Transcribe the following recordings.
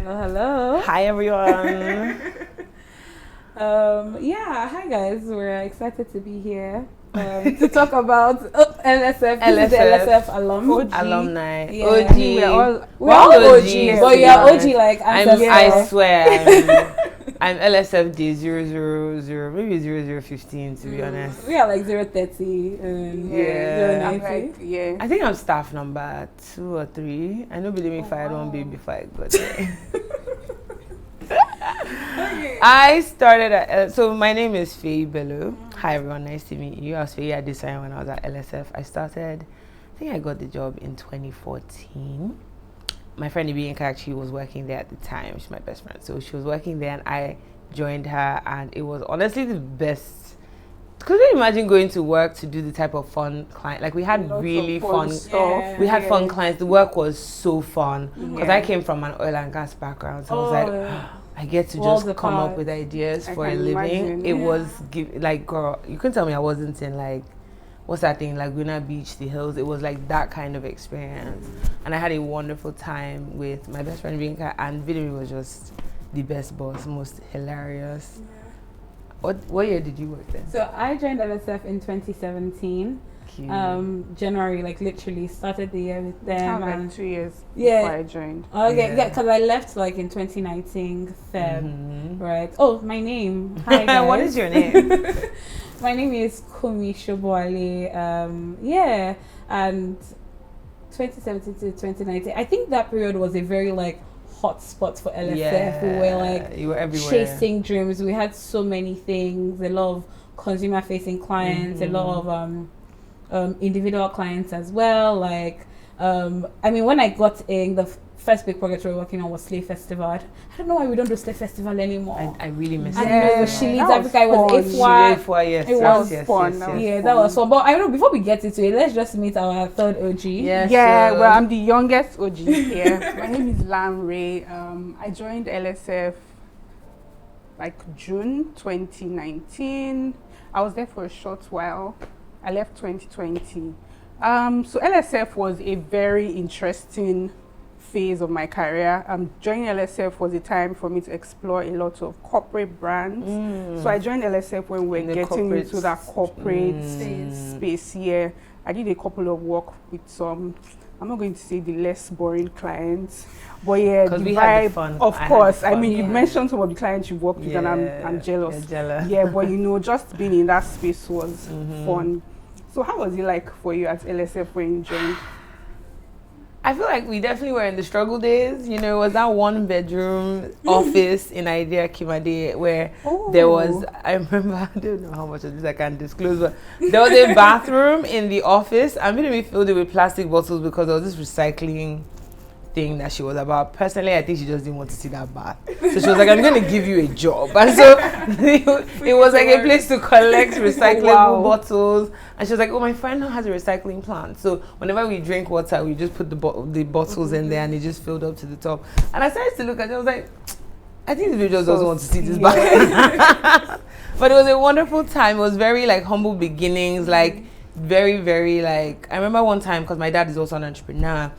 Hello, hello. Hi, everyone. Hi guys. We're excited to be here to talk about LSF. This is the LSF Alumni. Yeah. OG. We're all OG, yes, but you're OG like ancestors. I swear. I'm LSF day 000, maybe 0015 to be honest. We are like 030 and 090. I think I'm staff number 2 or 3. I know believe me if I don't be before I got there. Okay. I started at, so my name is Feyi Bello. Hi everyone, nice to meet you. I was Feyi at this time when I was at LSF. I think I got the job in 2014. My friend Ibianka actually was working there at the time. She's my best friend. So she was working there and I joined her, and it was honestly the best. Could you imagine going to work to do the type of fun client? Like we had really fun stuff. Yeah. We had fun clients. The work was so fun because I came from an oil and gas background. So I was like, I get to just come up with ideas for a living. It was like, girl, you couldn't tell me I wasn't in like, what's that thing, Laguna Beach, the hills. It was like that kind of experience. And I had a wonderful time with my best friend Vinka, and Vidimi was just the best boss, most hilarious. Yeah. What year did you work there? So I joined LSF in 2017. January, like literally started the year with them. Like 2 years before I joined. Okay, because I left like in 2019 Feb, right? Oh, my name. Hi guys. What is your name? My name is Kunmi Sobowale. And 2017 to 2019. I think that period was a very like hot spot for LSF. Yeah, we were like you were everywhere. Chasing dreams. We had so many things. A lot of consumer facing clients. A lot of individual clients as well. Like, I mean, when I got in, the first big project we were working on was Slave Festival. I don't know why we don't do Slave Festival anymore. I really miss it. And She Leads Africa. It was yes. It was fun. That was fun. But I know before we get into it, let's just meet our third OG. Yes, well, I'm the youngest OG here. My name is Lanre. I joined LSF like June 2019. I was there for a short while. I left 2020. So LSF was a very interesting phase of my career. Joining LSF was a time for me to explore a lot of corporate brands. So I joined LSF when we were getting into that corporate space here. I did a couple of work with some, I'm not going to say the less boring clients, but yeah, the vibe, fun. Of course. I mean, you mentioned some of the clients you worked with, and I'm jealous. Yeah, but you know, just being in that space was fun. So how was it like for you at LSF when you joined? I feel like we definitely were in the struggle days. You know, it was that 1-bedroom office in Idea Kimade where there was, I remember, I don't know how much of this I can disclose, but there was a bathroom in the office. I'm going to be filled it with plastic bottles because there was this recycling thing that she was about. Personally, I think she just didn't want to see that bath. So she was like, I'm going to give you a job. And so it was like a place to collect recyclable bottles. And she was like, oh, my friend has a recycling plant. So whenever we drink water, we just put the bottles in there and it just filled up to the top. And I started to look at it. I was like, I think the video just doesn't want to see this bath. But it was a wonderful time. It was very like humble beginnings, like very, very like, I remember one time, because my dad is also an entrepreneur,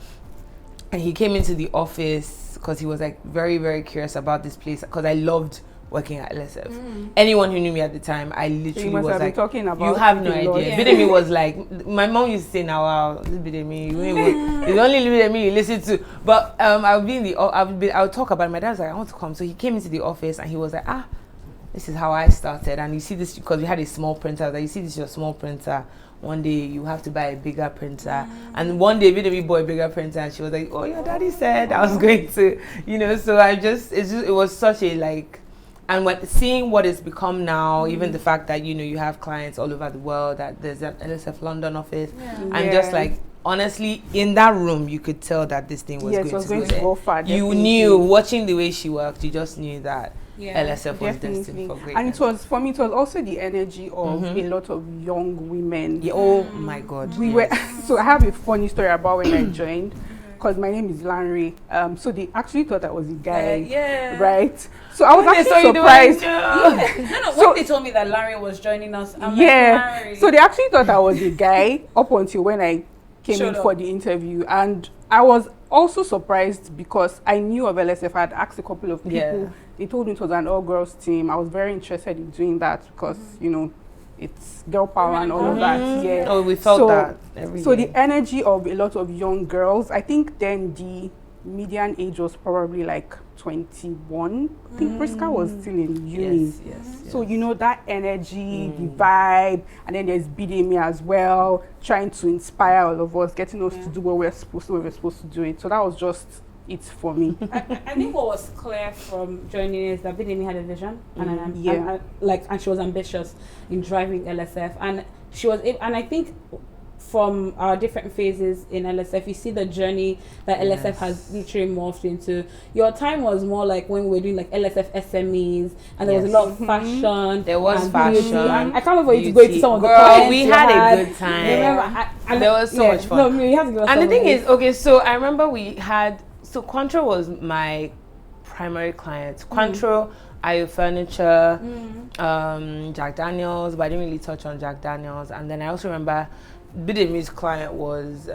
and he came into the office because he was like very, very curious about this place because I loved working at LSF. Anyone who knew me at the time, I literally was like, talking about you have no idea. Bidemi was like, my mom used to say, now, wow, this Bidemi, it's only Bidemi you listen to. But I would talk about it. My dad was like, I want to come. So he came into the office and he was like, this is how I started. And you see this, because we had a small printer, like, you see this is your small printer. One day you have to buy a bigger printer, and one day we bought a bigger printer, and she was like, "Oh, your daddy said I was going to," you know. So it was such a like, and seeing what it's become now, even the fact that you have clients all over the world, that there's an LSF London office, and just like honestly, in that room you could tell that this thing was going to go far. You knew, watching the way she worked, you just knew that. LSF was destined for greatness. And it was, for me, it was also the energy of a lot of young women. Yeah, oh my God. So I have a funny story about when I joined, because my name is Lanre. So they actually thought I was a guy, right? So I was actually surprised. When they told me that Lanre was joining us, I'm like, Lanre. So they actually thought I was a guy up until when I came in for the interview, and I was also surprised because I knew of LSF. I had asked a couple of people. Yeah. They told me it was an all-girls team. I was very interested in doing that because, you know, it's girl power and all of that. Yeah. Oh, we felt that every So day. the energy of a lot of young girls, I think then the median age was probably like 21. I think Priska was still in uni. Yes. So, you know, that energy, the vibe, and then there's BDME as well, trying to inspire all of us, getting us to do what we're supposed to, when we're supposed to do it. So that was just it for me. I think what was clear from joining is that Bidemi had a vision, and she was ambitious in driving LSF, and she was, and I think from our different phases in LSF, you see the journey that LSF has literally morphed into. Your time was more like when we were doing like LSF SMEs, and there was a lot of fashion. There was and fashion. beauty. And I can't remember you to go into some of the Girl, clients we you had a good time. Remember, and there was so much fun. No, you have to give us And the some thing of is, it. okay, so I remember we had, so Contro was my primary client. Contro, IO Furniture, Jack Daniels, but I didn't really touch on Jack Daniels. And then I also remember Bidemi's client was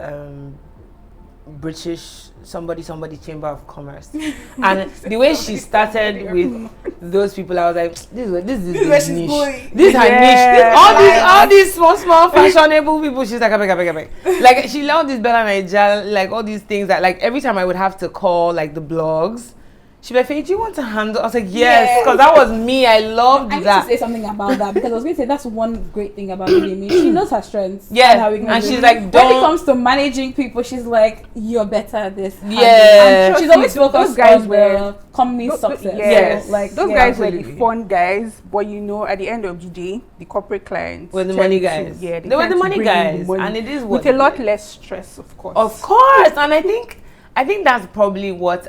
British somebody Chamber of Commerce, and the way she started with those people, I was like, this is niche. This is her niche. All these small fashionable people. She's like, like she loved this Bella Nigeria, like all these things that like every time I would have to call like the blogs. She'd be like, Faye, do you want to handle? I was like, yes, because that was me. I loved that. I need to say something about that because I was going to say that's one great thing about Bidemi. She knows her strengths. Yeah, and she's like, when it comes to managing people, she's like, you're better at this. Yeah, she's always focused on the company's success. Yes, so, like those guys were the fun guys, but you know, at the end of the day, the corporate clients were the money guys. They were the money guys, and it is with a lot less stress, of course. Of course, and I think that's probably what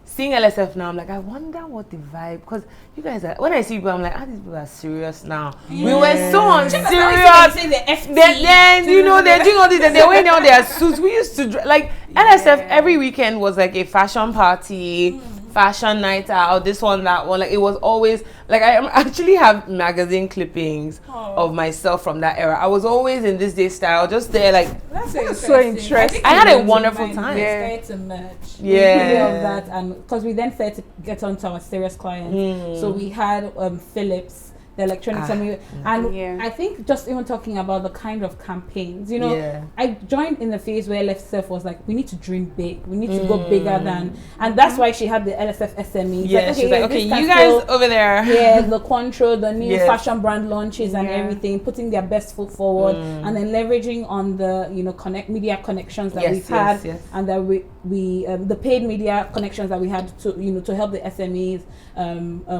seeing LSF now, I'm like, I wonder what the vibe, because you guys are, when I see people, I'm like, these people are serious now. Yeah. We were so unserious. Then, you know, they're doing all this, and they're wearing all their suits. We used to, like, LSF every weekend was like a fashion party, fashion night out, this one, that one. Like, it was always, like, I actually have magazine clippings of myself from that era. I was always in this day style, just there, like, that's so interesting. I had a wonderful time. Yeah. To merge. Yeah. Of that, and because we then started to get onto our serious clients. So we had Philips, the electronics, and I think just even talking about the kind of campaigns, you know, I joined in the phase where LSF was like, we need to dream big, we need to go bigger than, and that's why she had the LSF SME. Yeah, she's like, okay, you guys over there. Yeah, the control, the new fashion brand launches and everything, putting their best foot forward, and then leveraging on the, you know, media connections that we've had, and that we the paid media connections that we had to, you know, to help the SMEs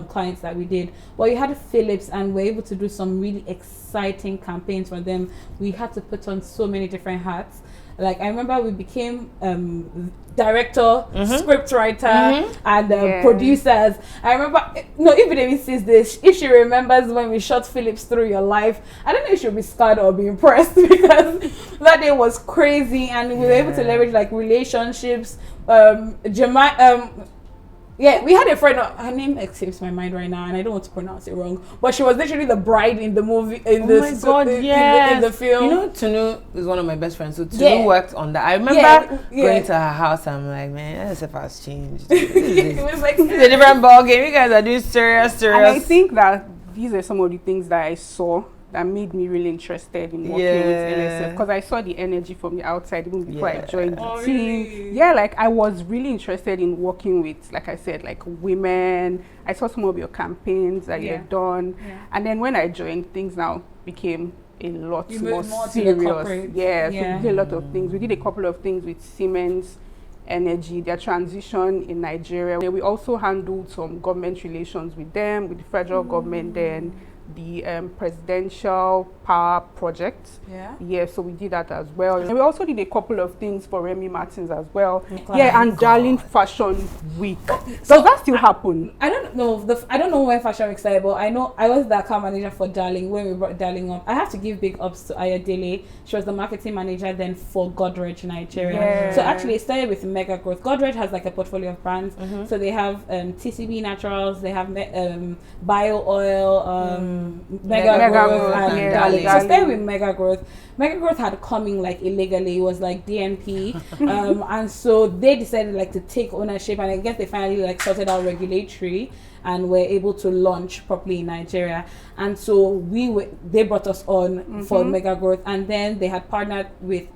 clients that we did. Well, you had Philips, and we're able to do some really exciting campaigns for them. We had to put on so many different hats. Like, I remember we became director, script writer, and producers. I remember, even if he sees this, if she remembers when we shot Philips Through Your Life, I don't know if she'll be scared or be impressed because that day was crazy, and we were able to leverage like relationships. Yeah, we had a friend, her name escapes my mind right now, and I don't want to pronounce it wrong, but she was literally the bride in the movie, in the film. You know, Tunu is one of my best friends, so Tunu worked on that. I remember going to her house, and I'm like, man, LSF has changed. It was like it's a different ball game. You guys are doing serious. And I think that these are some of the things that I saw that made me really interested in working with LSF, because I saw the energy from the outside even before I joined the team. Really? Yeah, like I was really interested in working with, like I said, like women. I saw some of your campaigns that you had done, and then when I joined, things now became a lot more serious. Yeah, so we did a lot of things. We did a couple of things with Siemens Energy, their transition in Nigeria. We also handled some government relations with them, with the federal government then. The presidential power project. So we did that as well. And we also did a couple of things for Remy Martins as well. And Darling Fashion Week. Does that still happen? I don't know. I don't know when Fashion Week started, but I know I was the account manager for Darling when we brought Darling up. I have to give big ups to Ayodele. She was the marketing manager then for Godrej Nigeria. So actually it started with mega growth. Godrej has like a portfolio of brands. So they have TCB Naturals, they have bio oil, Mega Growth Growth, and yeah, Darling. So Darling. stay with Mega Growth. Mega Growth had come in like illegally. It was like DNP, and so they decided like to take ownership, and I guess they finally like sorted out regulatory and were able to launch properly in Nigeria. And so they brought us on for Mega Growth, and then they had partnered with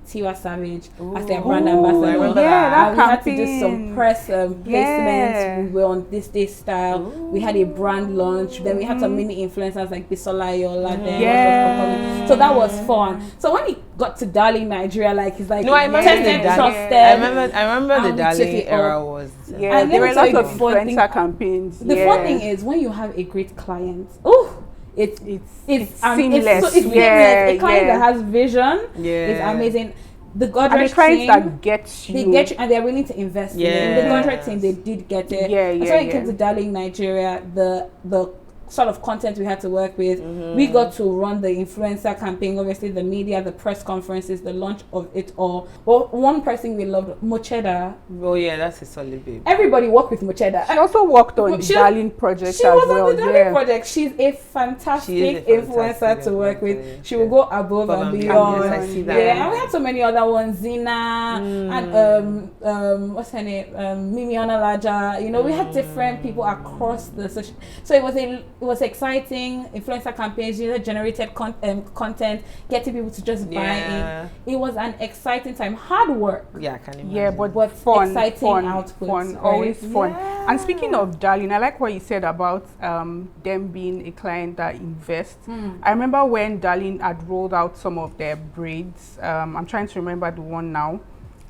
Tiwa Savage as their brand ambassador. I remember that And we had to do campaign. some press placements. Yeah. We were on This Day Style. We had a brand launch. Then we had some mini influencers like Bisola Yola. Yeah. So that was fun. So when he got to Darling Nigeria, like he's like, No, I remember tested, the Darling. trusted. I remember and the we Darling took it era up. was. Yeah, And there were let a me lot tell of you the fun thing- influencer campaigns. The fun thing is when you have a great client, it's seamless. It's seamless. Yeah, A client yeah. that has vision Yeah. is amazing. The And Godrej the clients team, that get you. they get you and they're willing to invest in it. In the Yes. Godrej team, they did get it. Yeah, And yeah, so when it yeah. came to Darling Nigeria, the sort of content we had to work with, we got to run the influencer campaign, obviously the media, the press conferences, the launch of it all. But one person we loved, Mocheda. Oh yeah, that's a solid babe. Everybody worked with Mocheda. She also worked on She- Darling project She as was well. on the Darling project. She's a fantastic influencer fantastic to work with. influencer, She will go above and beyond. Yes, I see that. Yeah, and we had so many other ones. Zina and what's her name? Mimi Onalaja. You know, we had different people across the social. So it was exciting. Influencer campaigns, generated content, getting people to just buy in. It was an exciting time. Hard work. Yeah, I can imagine. Yeah, but Fun, exciting fun, output, fun, right? always fun. Yeah. And speaking of Darling, I like what you said about them being a client that invests. I remember when Darling had rolled out some of their braids. I'm trying to remember the one now,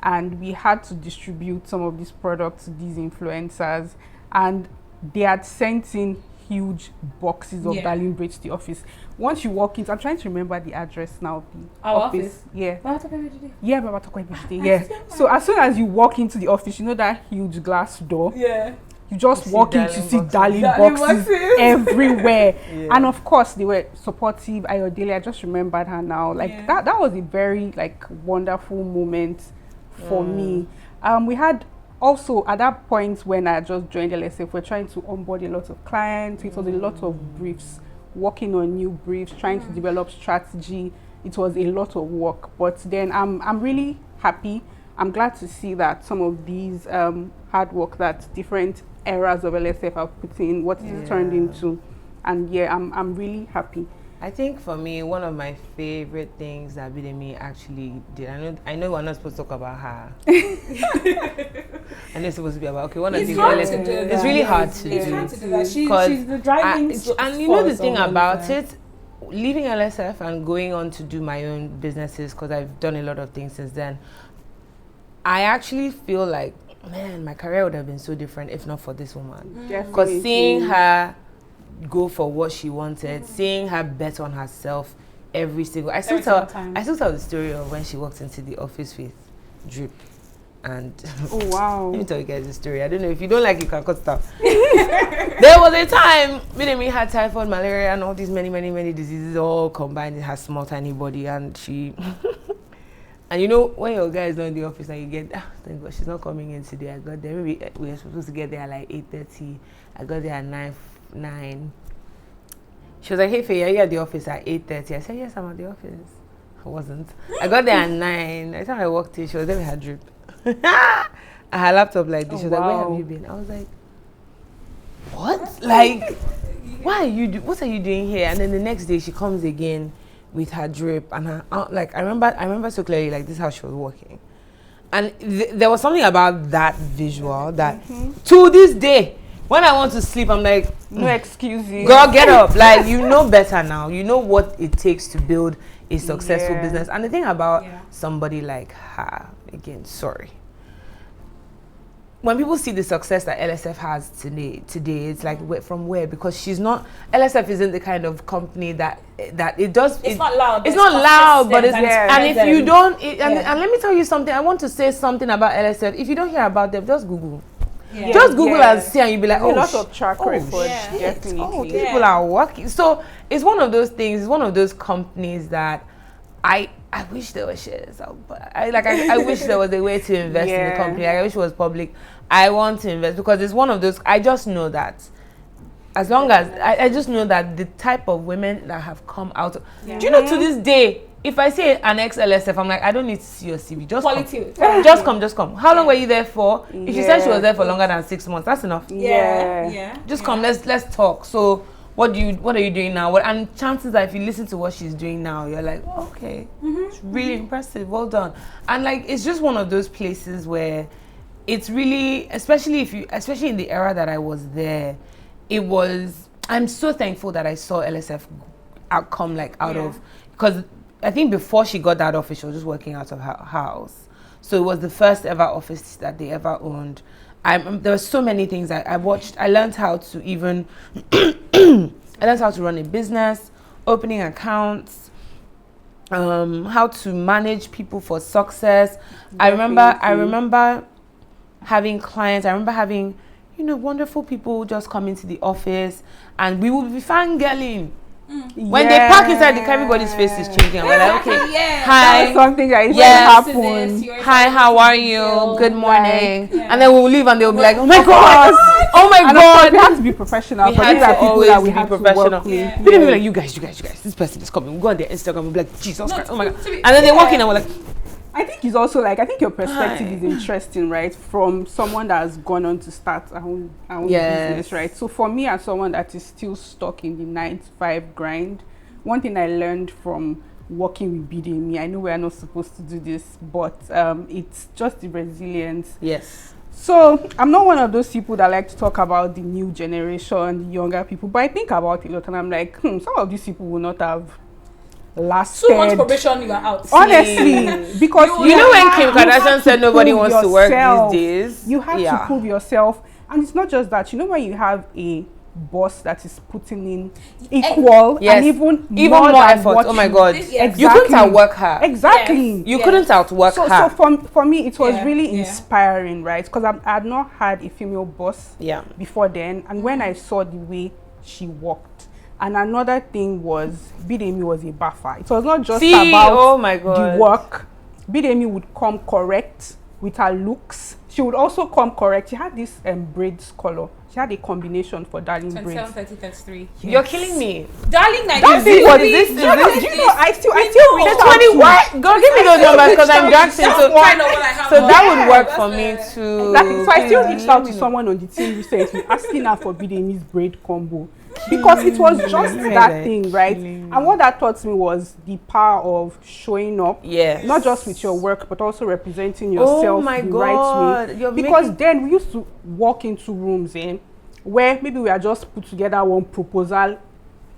and we had to distribute some of these products to these influencers, and they had sent in huge boxes of Darling braids to the office. Once you walk into, I'm trying to remember the address now. The Our office? Yeah. Yeah. Baba Tokwe Bishde. Yeah. So as soon as you walk into the office, you know that huge glass door. Yeah. You just walk in to see Darling Darling boxes boxes. everywhere. Yeah. And of course they were supportive. Ayodele, I just remembered her now. Like that was a very wonderful moment for me. We had also at that point when I just joined LSF, we're trying to onboard a lot of clients. It was a lot of briefs, working on new briefs, trying to develop strategy. It was a lot of work, but then I'm really happy. I'm glad to see that some of these hard work that different eras of LSF have put in, what it's turned into, and I'm really happy. I think for me, one of my favorite things that Bidemi actually did. I know we're not supposed to talk about her. And it's supposed to be about one of the it's really hard to do. It's hard to do that. She's the driving and you know the force thing of about LSF. it, leaving LSF and going on to do my own businesses, because I've done a lot of things since then. I actually feel like, man, my career would have been so different if not for this woman. Because seeing her go for what she wanted, seeing her bet on herself every single I still tell the story of when she walked into the office with drip. And oh wow. Let me tell you guys the story. I don't know, if you don't like, you can cut stuff. There was a time Bidemi had typhoid, malaria, and all these many diseases all combined in her small tiny body, and she and you know when your guy is not in the office and you get thank God she's not coming in today. I got there, maybe we were supposed to get there at like 8:30. I got there at 9. She was like, hey Faye, are you at the office at 8:30? I said, yes, I'm at the office. I wasn't. I got there at 9. By the time I walked in, she was there with her drip. I had a laptop like this. She was like, where have you been? I was like, what? Like, what are you doing here? And then the next day she comes again with her drip and her I remember so clearly, like, this is how she was walking. And there was something about that visual that to this day, when I want to sleep, I'm like, no excuses. Girl, get up. Like, you know better now. You know what it takes to build a successful business. And the thing about somebody like her, again, sorry. When people see the success that LSF has today, it's like, from where? Because she's not, LSF isn't the kind of company that it does. It's not loud. It's not loud, but it's, and if you don't, and let me tell you something, I want to say something about LSF. If you don't hear about them, just Google. Yeah. Just Google and see, and you'll be like, a lot of track record. Definitely. Oh, people are working. So it's one of those things. It's one of those companies that I wish there were shares. I wish there was a way to invest in the company. I wish it was public. I want to invest because it's one of those. I just know that as long as I just know that the type of women that have come out. Yeah. Do you know to this day, if I see an ex-LSF, I'm like, I don't need to see your CV. Just Quality. come. Just come. How long were you there for? If she said she was there for longer than 6 months, that's enough. Yeah. Just come. Let's talk. So what are you doing now? And chances are, if you listen to what she's doing now, you're like, oh, okay, it's really impressive. Well done. And like, it's just one of those places where it's really, especially in the era that I was there, I'm so thankful that I saw LSF come out of, because I think before she got that office, she was just working out of her house. So it was the first ever office that they ever owned. There were so many things I watched. I learned how to even, I learned how to run a business, opening accounts, how to manage people for success. I remember having clients. I remember having, wonderful people just come into the office, and we would be fangirling. When they park inside the car, everybody's face is changing. And we're like, okay, hi. That's something that used to happen. Hi, how are you? Good morning. Like, and then we'll leave and they'll be like, oh my god, oh my god. We have to be professional. We had to always be professional. People will be like, you guys, this person is coming. We'll go on their Instagram. We'll be like, Jesus Christ, oh my god. And then they walk in and we're like, I think it's also I think your perspective is interesting, right? From someone that has gone on to start a own business, right? So for me, as someone that is still stuck in the 9-to-5 grind, one thing I learned from working with BDME, I know we are not supposed to do this, but it's just the resilience. Yes. So I'm not one of those people that like to talk about the new generation, the younger people, but I think about it a lot and I'm like, some of these people will not have lasted 2 months probation, you are out. Honestly, because you know when Kim Kardashian said nobody wants to work these days, you have to prove yourself. And it's not just that, when you have a boss that is putting in equal and even more effort. Oh my god, exactly. You couldn't outwork her. Exactly. You couldn't outwork her. So for me, it was really inspiring, right? Because I had not had a female boss before then, and when I saw the way she worked. And another thing was, BDME was a buffer. It was not just about the work. BDME would come correct with her looks. She would also come correct. She had this braids color. She had a combination for darling braids. 27, 30, 33. Yes. You're killing me. Darling, that's it. What is this? Do you know, I still reach out 20 what? Go give me those numbers because I'm dancing. So that would work for me too. Exactly. So I still reached out to someone on the team recently asking her for BDME's braid combo. Because it was just that thing, right? And what that taught me was the power of showing up, not just with your work, but also representing yourself the right way. Because then we used to walk into rooms where maybe we are just put together one proposal,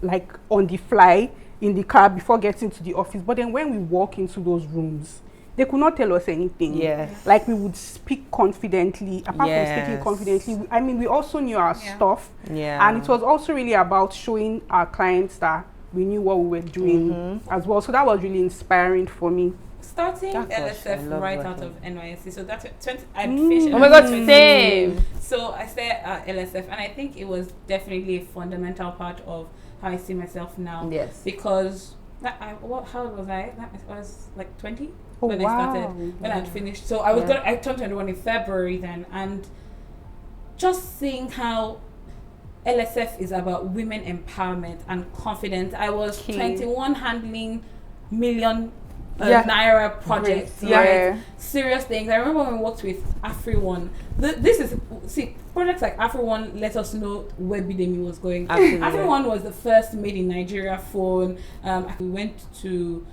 like on the fly in the car before getting to the office. But then when we walk into those rooms, they could not tell us anything. Yes. Like we would speak confidently. Apart from speaking confidently, we also knew our stuff. Yeah. And it was also really about showing our clients that we knew what we were doing as well. So that was really inspiring for me. Starting LSF right out of NYSC. So that's I finished. Oh my god, same. So I started at LSF, and I think it was definitely a fundamental part of how I see myself now. Yes. Because how old was I? I was like 20. When I started, when I'd finished. So I turned 21 in February then, and just seeing how LSF is about women empowerment and confidence. I was 21 handling million Naira projects, right? Serious things. I remember when we worked with AfriOne. Projects like AfriOne let us know where BDME was going. AfriOne was the first made in Nigeria phone. We went to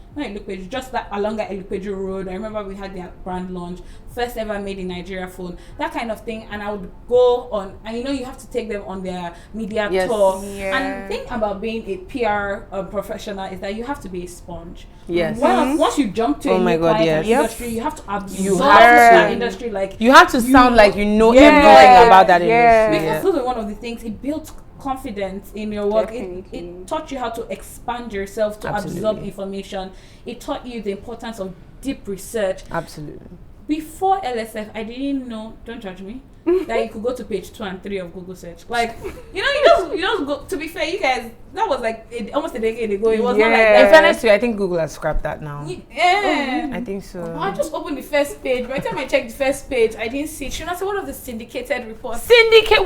just that along that Elupeju Road. I remember we had their brand launch, first ever made in Nigeria phone, that kind of thing. And I would go on, and you have to take them on their media tour. Yeah. And the thing about being a PR professional is that you have to be a sponge. Yes. Once you jump to industry, you have to absorb that industry. Like you have to sound like you know everything about that industry. Because those are one of the things. It built confidence in your work. It taught you how to expand yourself to absorb information. It taught you the importance of deep research. Absolutely. before LSF, I didn't know. Don't judge me. That you could go to page 2 and 3 of Google search. Like, you just go. To be fair, you guys, that was like almost a decade ago. It was not like that. In fairness to you, I think Google has scrapped that now. Yeah. I think so. I just opened the first page. By the time I checked the first page, I didn't see it. She said one of the syndicated reports. Syndicated.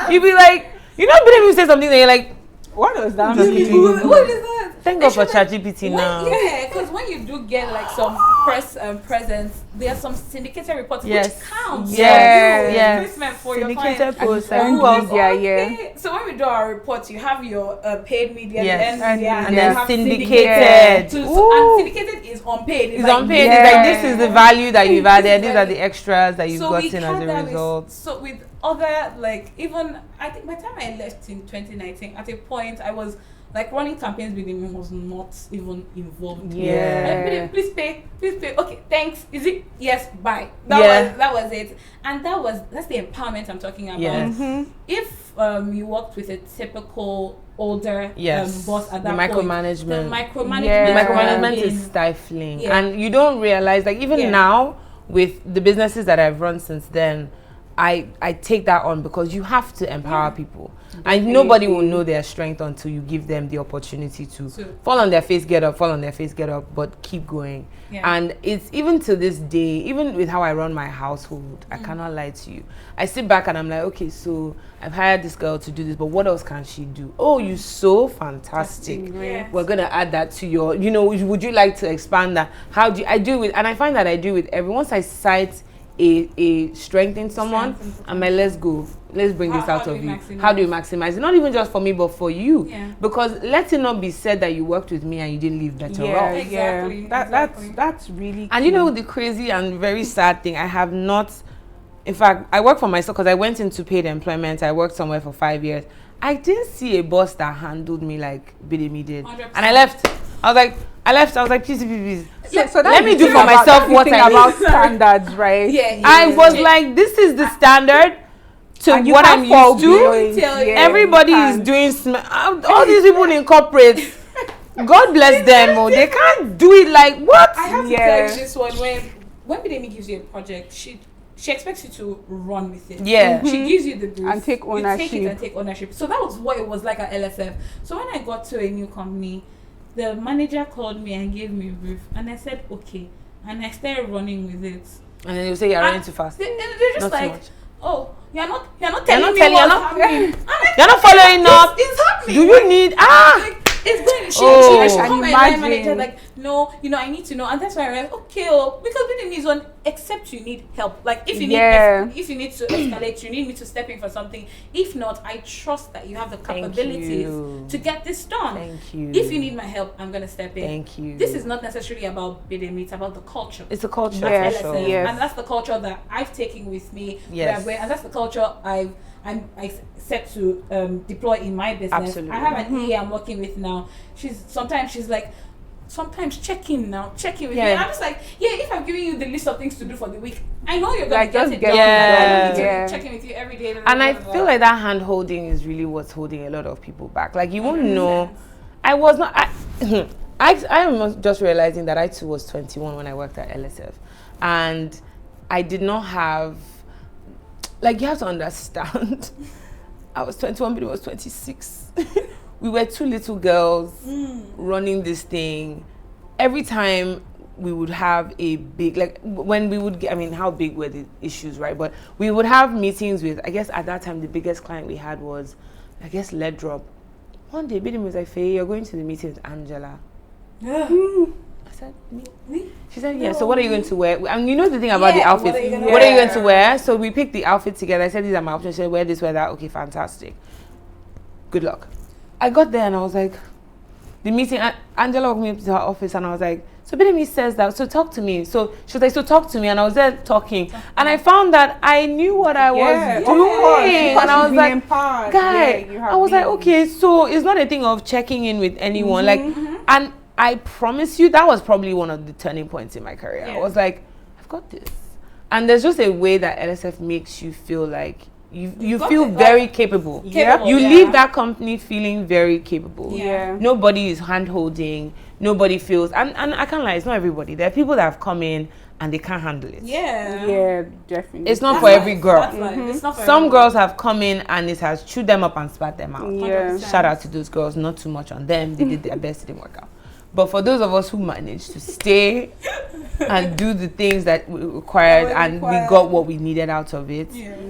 You'd be like, you know, when you say something, and you're like, What was that? What is that? thank God for ChatGPT now. Yeah, because when you do get like some press presence, there are some syndicated reports which counts. Yes. For your Syndicated posts. And Who else? media, So when we do our reports, you have your paid media, Yes. the end media, And you then have syndicated. So, and syndicated is unpaid. It's unpaid. It's like, this is the value that you've added. These are the extras that you've gotten as a result. So with other, like, even, I think by the time I left in 2019, at a point, I was like running campaigns with him, was not even involved. Yeah. Please pay. Okay, thanks. Is it? Yes, bye. That was it. And that's the empowerment I'm talking about. Yes. If you worked with a typical older boss at that the micromanagement. The micromanagement is stifling. And you don't realize, like, even now with the businesses that I've run since then, I take that on because you have to empower people. And nobody will know their strength until you give them the opportunity to fall on their face, get up, but keep going. And it's even to this day, even with how I run my household, I cannot lie to you. I sit back and I'm like, okay, so I've hired this girl to do this, but what else can she do? Oh, you're so fantastic. We're going to add that to your, would you like to expand that? How do I do it? And I find that I do with everyone. Once I cite a strength in someone, I'm like, let's go, let's bring this out of you. How do you maximize it? Not even just for me, but for you. Because let it not be said that you worked with me and you didn't leave better off. Exactly. That's really and key. the crazy and very sad thing, I have not, in fact, I work for myself because I went into paid employment. I worked somewhere for 5 years. I didn't see a boss that handled me like Bidemi did. 100%. And I left. I was like, please. So let me do for myself what I about standards, right? I was like, this is the standard to what I'm used to. Everybody is doing all these people in corporate. God bless them. Oh, they can't do it like what? I have to tell you this one. When Bidemi gives you a project, she expects you to run with it. She gives you the brief and take ownership. You take it and take ownership. So that was what it was like at LSF. So when I got to a new company, the manager called me and gave me a brief, and I said okay, and I started running with it. And then you say you're running too fast. They're just not like, oh, you're not telling me you're not following up. It's happening. Do you need it's going. She called my line manager like, no, I need to know, and that's why I realized, okay, because we need one. Except you need help. Like if you need to escalate, you need me to step in for something. If not, I trust that you have the capabilities to get this done. Thank you. If you need my help, I'm gonna step in. Thank you. This is not necessarily about Bidemi, it's about the culture. It's a culture. That's LSF, and that's the culture that I've taken with me. And that's the culture I set to deploy in my business. Absolutely. I have an EA I'm working with now. She's like, sometimes check in with me. I'm just like, if I'm giving you the list of things to do for the week, I know you're going to get it done. I need to check in with you every day. And I feel like that hand holding is really what's holding a lot of people back. Like, you won't know. I was not. I am just realizing that I too was 21 when I worked at LSF, and I did not have. Like, you have to understand. I was 21, but he was 26. We were two little girls running this thing. Every time we would have a big, like when we would get, I mean, how big were the issues, right? But we would have meetings with, I guess at that time, the biggest client we had was, I guess, Lead Drop. One day, Bidemi was like, Feyi, you're going to the meeting with Angela. I said, me? She said, yeah, so what are you going to wear? And you know the thing about the outfits. What are you going to wear? So we picked the outfit together. I said, these are my options. She said, wear this, wear that. Okay, fantastic. Good luck. I got there and I was like, the meeting, Angela walked me up to her office and I was like, so Bidemi says that, so talk to me. So she was like, so talk to me. And I was there talking. And I found that I knew what I was doing. And I was like, I was like, okay, so it's not a thing of checking in with anyone. And I promise you, that was probably one of the turning points in my career. I was like, I've got this. And there's just a way that LSF makes you feel like you feel very capable. You leave that company feeling very capable. Nobody is hand-holding. Nobody feels, and I can't lie, it's not everybody. There are people that have come in and they can't handle it. Yeah, definitely. It's not for every girl. It's not for Some every girls have come in and it has chewed them up and spat them out. Yeah. Shout out to those girls, not too much on them. They did their best, it didn't work out. But for those of us who managed to stay and do the things that we required and we got what we needed out of it,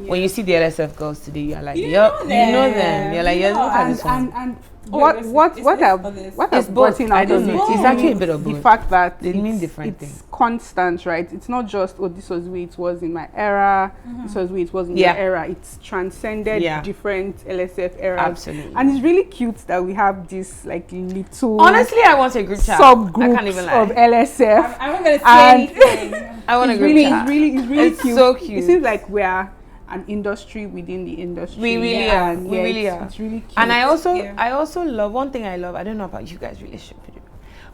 when you see the LSF girls today, you're like, yep, you know them. You're like, yeah, look at this one. And what I've gotten out of it It's actually a bit of the both. fact that They mean different it's things. constant, right? It's not just, oh, this was the way it was in my era, this was the way it was in your era. It's transcended different LSF eras. Absolutely. And it's really cute that we have this like little honestly, I want a group chat. subgroups I can't even lie. of LSF. I'm not going to say anything. I want a It's group really, chat. it's really It's cute. so cute. It seems like we are an industry within the industry. We really are. We really are. It's really cute. And I also love, one thing I love, I don't know about you guys' relationship,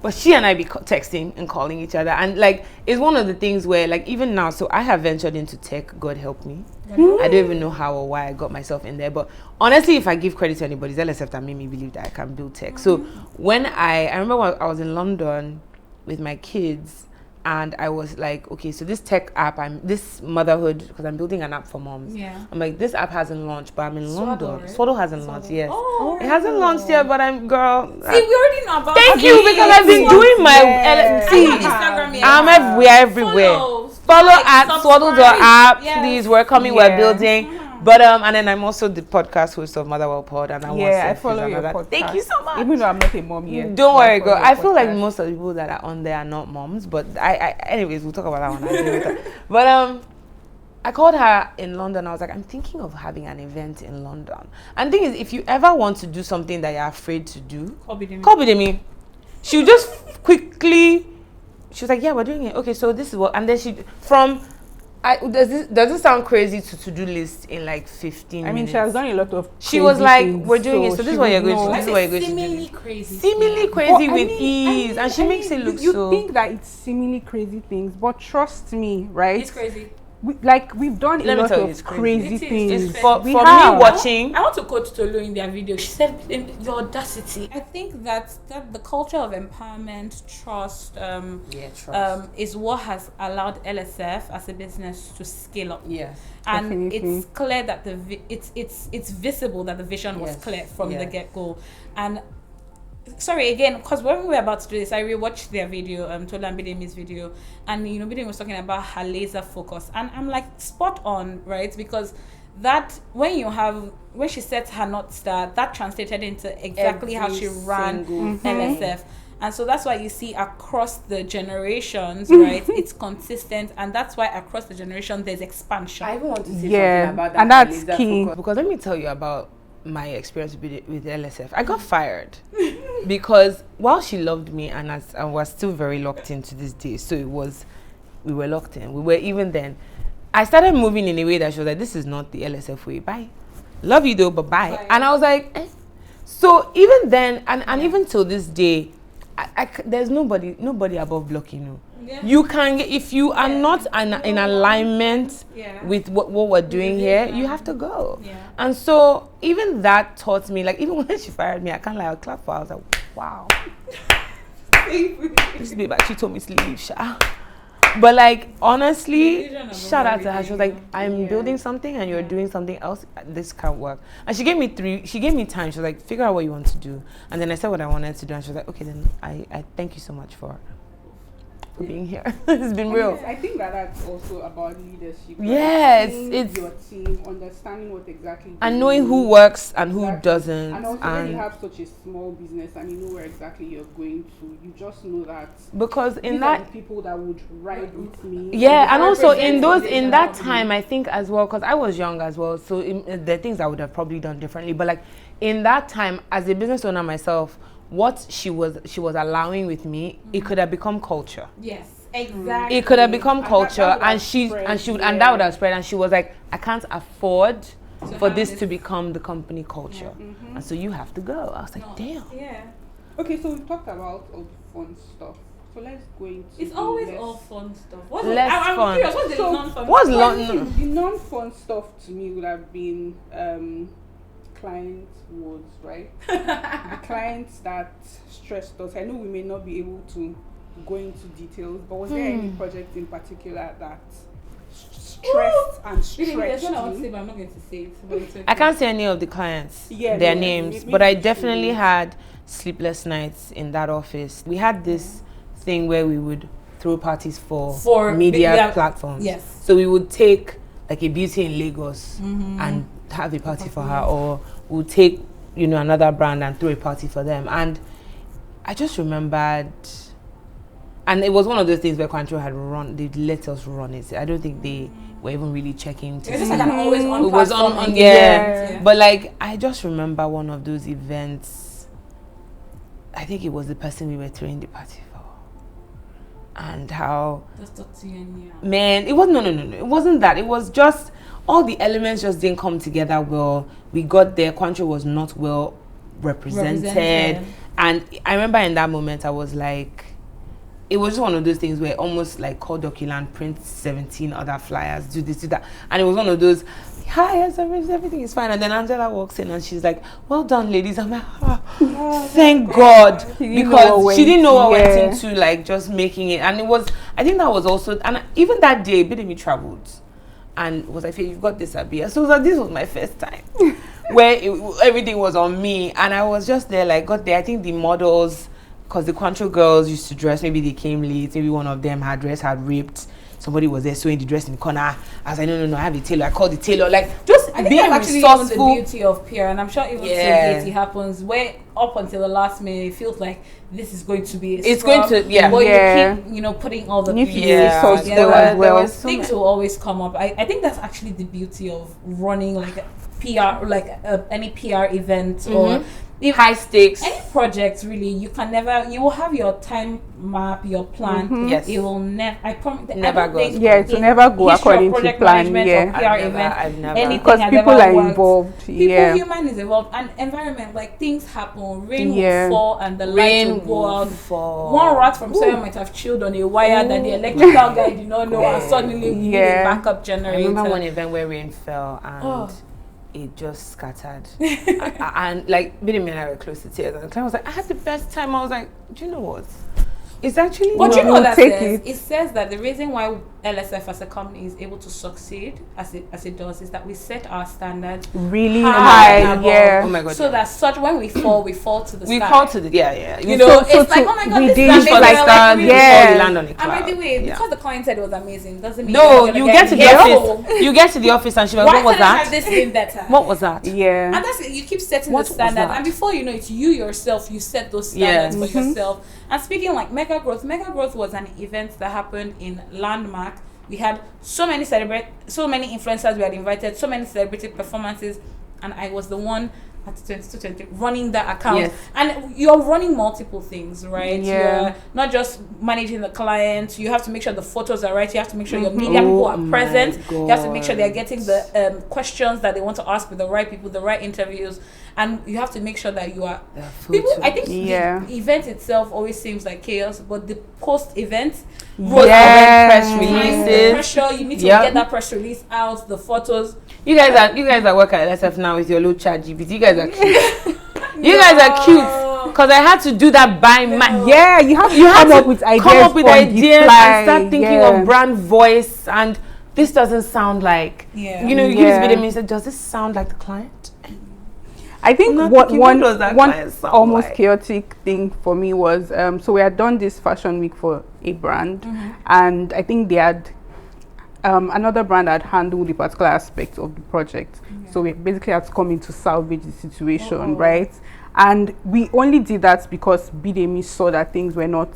but she and I be texting and calling each other, and like it's one of the things where like even now, so I have ventured into tech, God help me. I don't even know how or why I got myself in there, but honestly, if I give credit to anybody, it's LSF that made me believe that I can build tech. So when I remember when I was in London with my kids, and I was like, okay, so this tech app, this motherhood, because I'm building an app for moms. Yeah. I'm like, this app hasn't launched, but I'm in London. Right? Swaddle hasn't launched, yes. Oh, It hasn't launched yet, but I'm, girl. See, we already know about Thank you, because I've been doing my Instagram. I'm everywhere. Follow like, at Swaddle the app, Yes. please. We're coming, we're building. But and then I'm also the podcast host of Motherwell Pod, and I follow your podcast. Thank you so much. Even though I'm not a mom yet. Don't worry, girl. I feel like podcast. most of the people that are on there are not moms, but anyways, we'll talk about that one later. But I called her in London. I was like, I'm thinking of having an event in London. And the thing is, if you ever want to do something that you're afraid to do, call Bidemi. She would just quickly. She was like, yeah, we're doing it. Okay, so this is what, and then does this sound crazy to do list in like 15 minutes? I mean, she has done a lot of she was like, things, we're doing it, so this is what you're going to do. This is what you're going to do. Seemingly crazy. Seemingly crazy with ease, and she makes it look you so. You think that it's seemingly crazy things, but trust me, right? It's crazy. We've done a lot of crazy things. For me watching. I want to quote Tolu in their video. She said, "Your audacity." I think that the culture of empowerment, trust, is what has allowed LSF as a business to scale up. Yes, and definitely. it's clear that it's visible that the vision was clear from the get-go. And sorry again, because when we were about to do this, I rewatched their video, Tolu and Bidemi's video, and Bidemi was talking about her laser focus, and I'm like, spot on, right? Because that when she set her North Star, that translated into exactly how she ran LSF. And so that's why you see across the generations, right? It's consistent, and that's why across the generation there's expansion. I even want to say something about that, and that's key. Because let me tell you about my experience with LSF. I got fired because while she loved me, and I was still very locked in to this day, so we were locked in. We were even then. I started moving in a way that she was like, this is not the LSF way. Bye. Love you though, but bye. And I was like, eh. So even then, and even till this day, there's nobody above blocking you. Yeah. You can get, if you are not in alignment with what we're doing here, you have to go. Yeah. And so even that taught me, like even when she fired me, I can't lie, I'll clap for her. I was like, wow. This babe actually told me to leave, Sha. But like honestly, shout out to her. She was like, I'm building something and you're doing something else. This can't work. And she gave me time. She was like, figure out what you want to do. And then I said what I wanted to do, and she was like, okay, then I thank you so much for being here. It's been real. I think that's also about leadership. Yes, it's your team, understanding what exactly and knowing who works and who doesn't. And also when you have such a small business and you know where exactly you're going to, you just know that because these are the people that would ride with me. Yeah, and also in that time, I think as well, because I was young as well, so the things I would have probably done differently. But like in that time, as a business owner myself, what she was allowing with me, it could have become culture. Yes, exactly. It could have become culture, and that would have spread. And she was like, I can't afford for this to become the company culture, and so you have to go. I was like, damn. Yeah. Okay, so we talked about all the fun stuff. So let's go into. It's always all fun stuff. I'm fun. Curious, what's the non-fun? The non-fun stuff to me would have been client words, right? The clients that stressed us. I know we may not be able to go into details, but was there any project in particular that stressed and stretched There's one I want to you? say, but I'm not going to say it. But it's okay. I can't say any of the clients, their names, but I definitely had sleepless nights in that office. We had this thing where we would throw parties for media platforms. Yes. So we would take like a beauty in Lagos and have a party for her, or we'll take, you know, another brand and throw a party for them. And I just remembered, and it was one of those things where Control had they let us run it. I don't think they were even really checking to It was see. just like an always on It was platform. on yeah. But like, I just remember one of those events. I think it was the person we were throwing the party for, and how man, it was no, it wasn't that. It was just all the elements just didn't come together well. We got there, Control was not well represented, and I remember in that moment I was like, it was just one of those things where almost like call Doculand, print 17 other flyers, do this, do that. And it was one of those, hi, yes, everything is fine. And then Angela walks in and she's like, well done, ladies. I'm like, thank God. Because she didn't know what went into like just making it. And it was, I think that was also, and even that day, Bidemi traveled. And was like, you've got this, Abia. So this was my first time where everything was on me. And I was just there, like, got there. I think the models, because the Control girls used to dress, maybe they came late, maybe one of them had ripped, somebody was there sewing the dress in the corner. I was like, no, I have a tailor. I called the tailor, like, just I think being that's actually resourceful. Even the beauty of PR, and I'm sure even it happens where up until the last minute it feels like this is going to be a it's scrub, going to but you keep, you know, putting all the pieces together. There was things will always come up. I think that's actually the beauty of running like a PR, like any PR event or high stakes, any project. Really, you will have your time map, your plan. Yes, it will never, I promise, never go. It will never go according to plan. I've never, because people are involved. Human is involved, and environment, like things happen. Rain will fall and the light will go out. One rat from somewhere might have chilled on a wire that the electrical guy did not know, and suddenly we need a backup generator. I remember one event where rain fell and it just scattered. and like Bidemi and I were close to tears, and the client was like, I had the best time. I was like, do you know what? It's actually but you know what that says? It says that the reason why LSF as a company is able to succeed as it does is that we set our standards really high. Oh my God. So that such when we fall to the we fall to the You know, it's like, oh my God, this is amazing. We land on a cloud. And by the way, because the client said it was amazing, doesn't mean you get to the office. You get to the office and she was like, what was that? Have this been better? What was that? And that's it. You keep setting the standard, and before you know it, you yourself, you set those standards for yourself. And speaking like Mega Growth was an event that happened in Landmark. We had so many influencers we had invited, so many celebrity performances, and I was the one at 2220 running that account. And you're running multiple things, right? You're not just managing the client, you have to make sure the photos are right, you have to make sure your media people are present, you have to make sure they're getting the questions that they want to ask with the right people, the right interviews, and you have to make sure that you are people. I think the event itself always seems like chaos, but the post-event press releases, pressure, you need to get that press release out, the photos. You guys that work at LSF now with your little chat GPT, you guys are cute. You guys are cute. Because I had to do that by my you have to come up with ideas and start thinking of brand voice, and this doesn't sound like you know, you use video and say, does this sound like the client? I think one almost chaotic thing for me was so we had done this fashion week for a brand, and I think they had another brand had handled the particular aspect of the project, so we basically had to come in to salvage the situation, right? And we only did that because Bidemi saw that things were not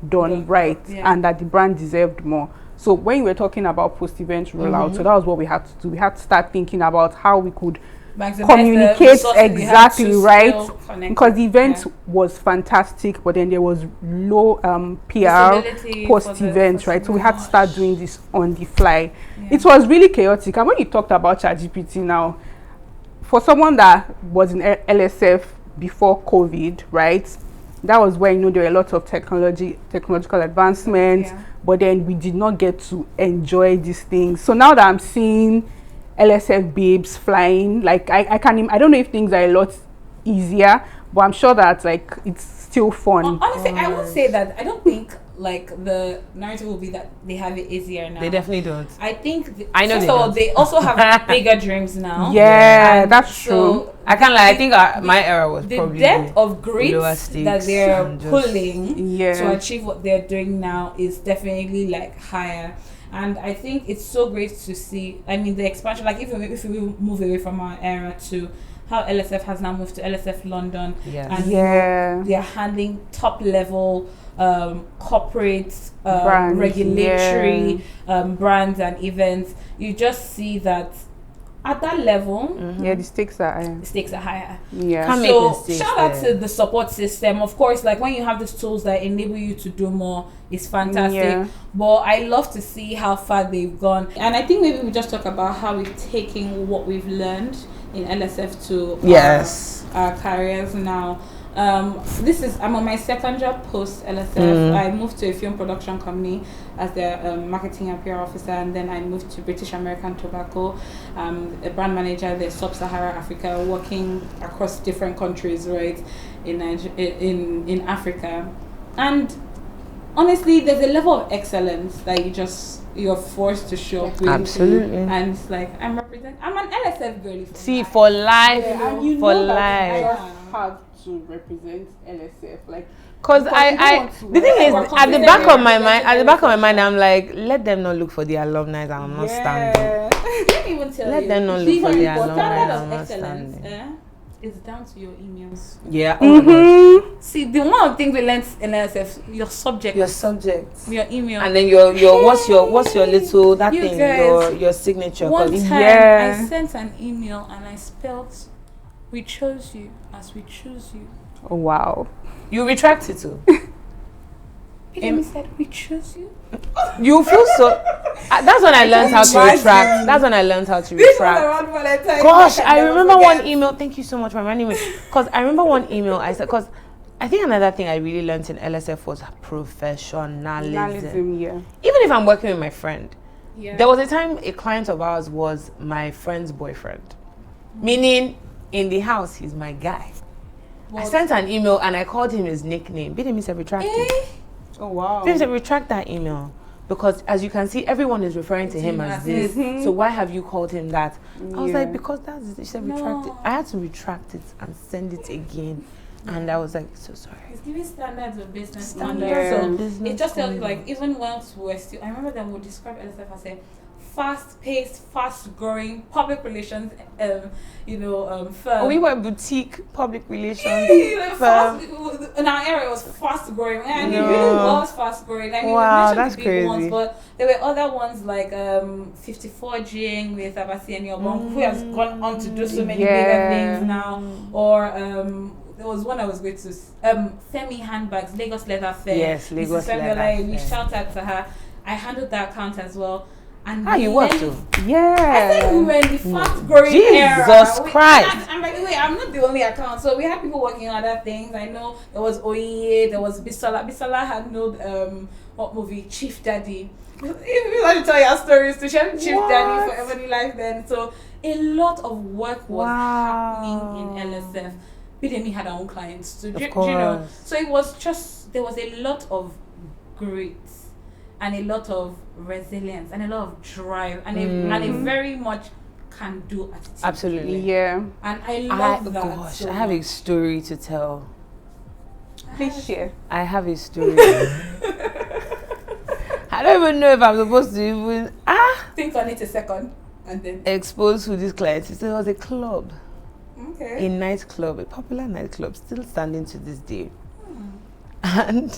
done right, and that the brand deserved more. So when we were talking about post-event rollout, so that was what we had to do. We had to start thinking about how we could communicate exactly, right? Because the event was fantastic, but then there was low PR post-event, right? So we had to start doing this on the fly. It was really chaotic. And when you talked about ChatGPT now, for someone that was in LSF before COVID, right? That was where, you know, there were a lot of technological advancements, but then we did not get to enjoy these things. So now that I'm seeing LSF babes flying, like I don't know if things are a lot easier, but I'm sure that like it's still fun. Honestly, I would say that I don't think like the narrative will be that they have it easier now. They definitely don't. I think I know first they of all, don't. they also have bigger dreams now. Yeah, And that's so true. I can't lie. I think my era was the probably depth of grit lower that stakes they're and just- pulling Yeah. to achieve what they're doing now is definitely like higher. And I think it's so great to see. I mean, the expansion. Like if we move away from our era to how LSF has now moved to LSF London, Yes. and Yeah. they are handling top level corporate Brands, regulatory brands and events. You just see that at that level, Yeah, the stakes are higher. the stakes are higher. Yeah. Can't make So mistakes shout out there. to the support system. Of course, like when you have these tools that enable you to do more, it's fantastic. Yeah. But I love to see how far they've gone. And I think maybe we just talk about how we've taken what we've learned in LSF to Yes. our careers now. I'm on my second job post LSF. I moved to a film production company as their marketing and PR officer, and then I moved to British American Tobacco, a brand manager there, Sub-Saharan Africa, working across different countries, right, in Africa. And honestly, there's a level of excellence that you're forced to show up with. Absolutely. And it's like I'm an LSF girlie. See, for life, Yeah, and you for know that life. I just have to represent LSF. Like, Because Because you don't I want to the thing is, work at the on back it. of my mind, I'm like, let them not look for the alumni, and I'm not standing. Let me even tell Let you. them not the look for the standard alumni, of I'm not excellence standing. is down to your emails. Yeah. Oh my God. See, the one of the things we learned in LSF, your subject, Your subject. your email. And then your what's your little that You thing, guys, your signature. One 'cause- time, Yeah. I sent an email and I spelled, "We chose you as we choose you." oh, wow. you retract it too. Amy said, "We choose you." You feel so. That's when I learned how to retract. That's when I learned how to retract. Gosh, I remember one email. Thank you so much for reminding me. Because I remember one email I said. Because I think another thing I really learned in LSF was professionalism. Journalism, yeah. Even if I'm working with my friend, Yeah. there was a time a client of ours was my friend's boyfriend, meaning in the house he's my guy. I sent an email and I called him his nickname. Bidemi said retract it. Oh, wow. Bidemi said retract that email. Because as you can see, everyone is referring to him as this. So why have you called him that? I was like, because that's it. She said retract it. I had to retract it and send it again. And I was like, so sorry. It's giving standards of business Standards standards. of So business it just tells you, standards. like, even once we're still, I remember that we would describe LSF as a fast-paced, fast-growing public relations, firm. We were boutique public relations. Fast, in our area, it was fast-growing, and it No. really was fast-growing. I mean, Wow, we mentioned that's the big ones, crazy. but there were other ones like 54 Jing with Abasi and Yobon, who has gone on to do so many bigger Yeah. things now, or there was one I was going to Femi Handbags, Lagos Leather Fair. Yes, Lagos Mrs. Femi Leather Olayi, we Fair. shout out to her. I handled that account as well. And You work then- too. I Yeah. think we were in the fast-growing era. Jesus We- Christ. I'm like, wait, I'm not the only account. So we had people working on other things. I know there was Oye, there was Bisola. Bisola had no what movie? Chief Daddy. If you want to tell your stories, to share Chief Daddy for Ebony Life then. So a lot of work was happening in LSF. Bidemi had our own clients too. Of You know. course. So it was just, there was a lot of grit and a lot of resilience and a lot of drive and a very much can do attitude. Absolutely. Yeah. And I love that. Gosh, so I have a much. story to tell. Please share. I have a story. I don't even know if I'm supposed to even Think on it a second and then expose who this client is. It was a club, okay. a nightclub, a popular nightclub, still standing to this day. And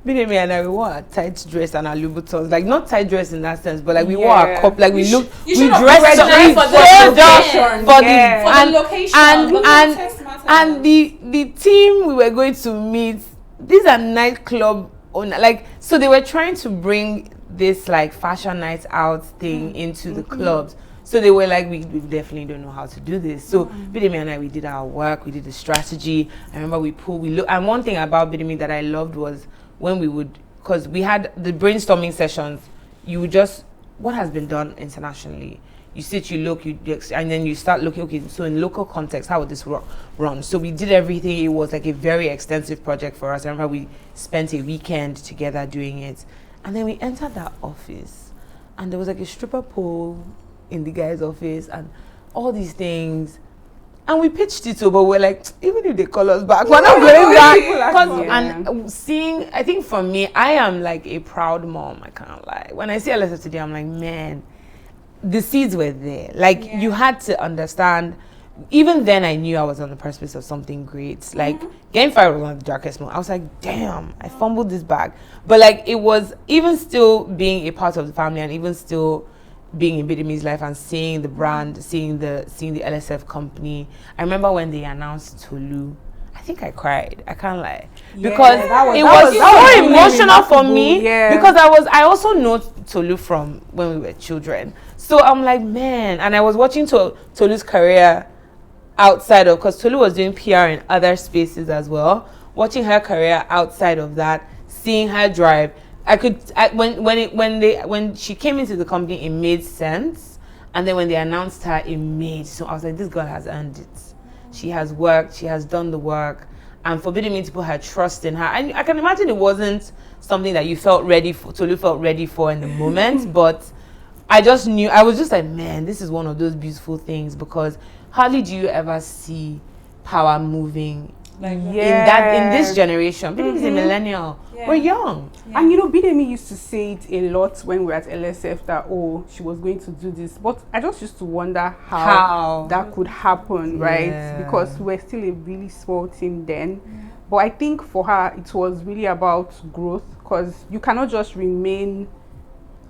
Bidemi and I, we wore a tight dress and our Louboutins, like not tight dress in that sense, but like we wore a cup, like we looked, you we should have dressed up, dressed we for the dressed up location. for Yeah. the For the location, but context matters. and the team we were going to meet, these are nightclub owner, like, so they were trying to bring this like fashion night out thing into the clubs. So they were like, we definitely don't know how to do this. So Bidemi and I, we did our work, we did the strategy. I remember we look, and one thing about Bidemi that I loved was when we would, because we had the brainstorming sessions, you would just, what has been done internationally, you sit, you look, and then you start looking, okay, so in local context, how would this run? So we did everything. It was like a very extensive project for us. I remember we spent a weekend together doing it. And then we entered that office, and there was like a stripper pole in the guy's office, and all these things. And we pitched it, but we're like, even if they call us back, we're not going back. And seeing, I think for me, I am like a proud mom, I can't lie. When I see LSF today, I'm like, man, the seeds were there. Like, you had to understand. Even then, I knew I was on the precipice of something great. Like, getting fired was one of the darkest moments. I was like, damn, I fumbled this bag. But like, it was, even still being a part of the family, and even still being in Bidemi's life and seeing the brand, seeing the LSF company. I remember when they announced Tolu, I think I cried. I can't lie, because it was so emotional for me. Because I also know Tolu from when we were children. So I'm like, man, and I was watching Tolu's career outside of, because Tolu was doing PR in other spaces as well. Watching her career outside of that, seeing her drive, when she came into the company, it made sense, and then when they announced her, it made so. I was like, this girl has earned it. She has worked. She has done the work, and for me to put her trust in her. And I can imagine it wasn't something that you felt ready for. Tolu felt ready for in the moment, but I just knew. I was just like, man, this is one of those beautiful things, because hardly do you ever see power moving. Like in this generation. Bidemi is a millennial. We're young. And you know, Bidemi used to say it a lot when we were at LSF that, oh, she was going to do this. But I just used to wonder how that could happen, right? Because we're still a really small team then. But I think for her, it was really about growth, because you cannot just remain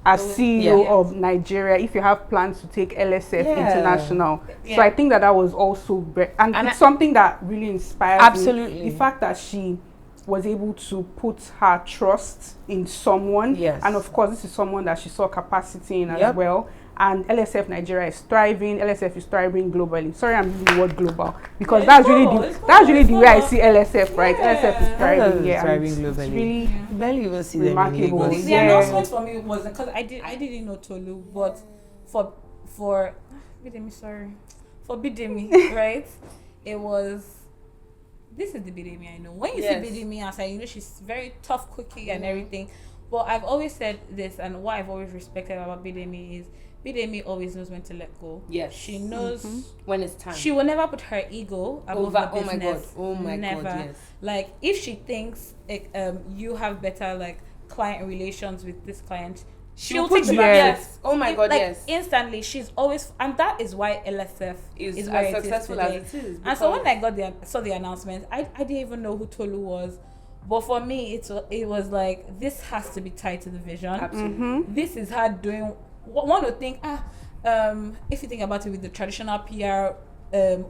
as CEO of Nigeria if you have plans to take LSF international. So I think that was also and it's something that really inspires me. The fact that she was able to put her trust in someone, and of course this is someone that she saw capacity in as well. And LSF Nigeria is thriving. LSF is thriving globally. Sorry, I'm using the word global, because that's really the way I see LSF, right? LSF is thriving, thriving globally. It's really barely even see remarkable. The announcement for me was, because I didn't know Tolu, but for Bidemi, right? It was, this is the Bidemi I know. When you see Bidemi outside, you know she's very tough cookie and everything. But I've always said this, and what I've always respected about Bidemi is Bidemi always knows when to let go. Yes. She knows when it's time. She will never put her ego above the business. Oh my never. God, yes. Like, if she thinks you have better like client relations with this client, she'll take the yes. Oh my God, yes. Instantly, she's always, and that is why LSF is as successful as it is. And so when I saw the announcement, I didn't even know who Tolu was. But for me, it was like, this has to be tied to the vision. Absolutely. This is her doing. One would think, if you think about it with the traditional PR